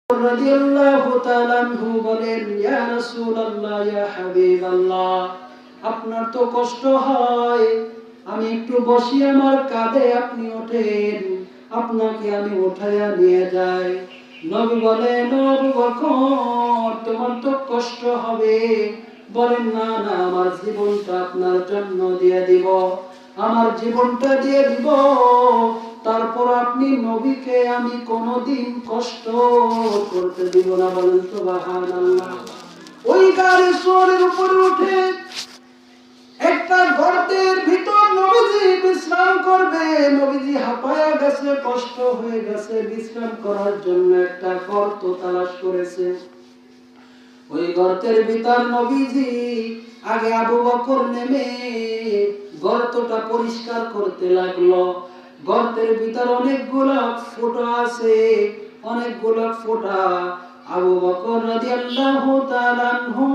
রাদিয়াল্লাহু তাআলা আনহু বলেন, ইয়া রাসূলুল্লাহ, ইয়া হাবিবাল্লাহ, আপনার তো কষ্ট হয়, আমি একটু বসি, আমার কাঁধে আপনি ওঠেন, আপনাকে আমি উঠাইয়া নিয়ে যাই। নবী বলেন, ও আবু বকর, তোমার তো কষ্ট হবে। বলেন, না না, আমার জীবনটা আপনার জন্য দিয়ে দিব, আমার জীবনটা দিয়ে দিব, তারপর আপনি নবীকে আমি কোনদিন কষ্ট করতে দিব না। বলেন সুবহানাল্লাহ। ওই গাড়ি সোরের উপরে উঠে একটা গর্তের ভিতর নবীজি বিশ্রাম করবে। নবীজি হাঁপায়া গেছে, কষ্ট হয়ে গেছে, বিশ্রাম করার জন্য একটা গর্ত তালাশ করেছে। ওই গর্তের ভিতর নবীজি আগে আবু বকর নেমে গর্তটা পরিষ্কার করতে লাগলো। গর্তের ভিতর অনেকগুলো ফোঁটা আছে, অনেকগুলো ফোঁটা। আবু বকর রাদিয়াল্লাহু তাআলা আনহু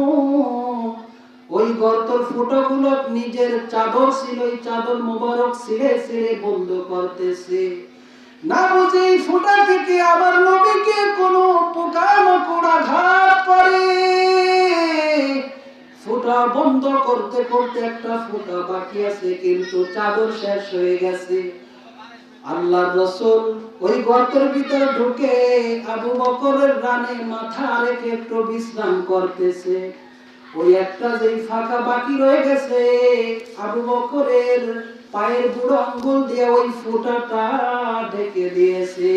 ওই গর্তের ফোঁটাগুলো নিজের চাদর ছিল, ওই চাদর মোবারক ছিঁড়ে ছিঁড়ে বন্ধ করতেছে। না বুঝে এই ফোঁটা থেকে আমার নবীকে কোনো পোকামাকড় আঘাত করে। ফোঁটা বন্ধ করতে করতে একটা ফোঁটা বাকি আছে, কিন্তু চাদর শেষ হয়ে গেছে। আল্লাহর রাসূল ওই গর্তের ভিতরে ঢুকে আবু বকরের রানে মাথা রেখে একটু বিশ্রাম করতেছে। ওই একটা যেই ফাঁকা বাকি রয়ে গেছে, আবু বকরের পায়ের বুড়ো আঙ্গুল দিয়ে ওই ফোঁটাটা ঢেকে দিয়েছে।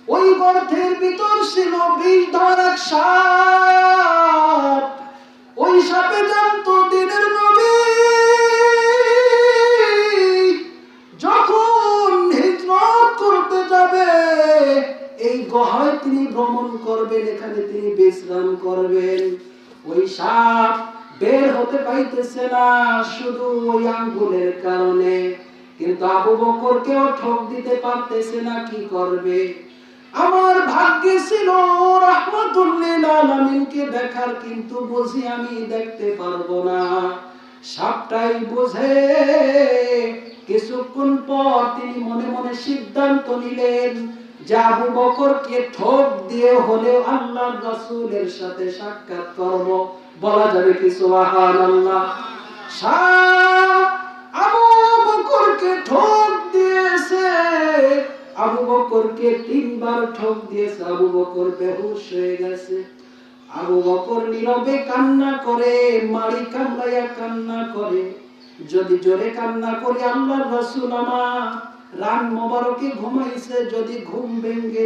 ওই গর্তের ভিতর ছিল বিষধর এক সাপ। ওই সাপে জানতো দিনের নবী যখন হিজরত করতে যাবে, এই গুহায় তিনি ভ্রমণ করবেন, এখানে তিনি বিশ্রাম করবেন। ওই সাপ বের হতে পাইতেছে না, শুধু ওই আঙ্গুলের কারণে। কিন্তু আবু বকরকেও ঠক দিতে পারতেছে না, কি করবে? আমার ভাগ্যে ছিল রাহমাতুল লিল আলামিনকে দেখার, কিন্তু বুঝি আমি দেখতে পারবো না। সবটাই বুঝে কিছুক্ষণ পর তিনি মনে মনে সিদ্ধান্ত নিলেন যে আবু বকরকে ঠক দিয়ে হলেও আল্লাহর রাসূলের সাথে সাক্ষাৎ করব। বলা যাবে কি সুবহানাল্লাহ? আবু বকরকে ঠক দিয়েছে, আবু বকরকে 3 বার ঠক দিয়েছে। আবু বকর বেহুশ হয়ে গেছে। আবু বকর নীরবে কান্না করে, মারি কান্নায়া কান্না করে। যদি জোরে কান্না করি, আল্লাহর রাসূল আমার রান মোবারকে ঘুমাইছে, যদি ঘুম ভেঙে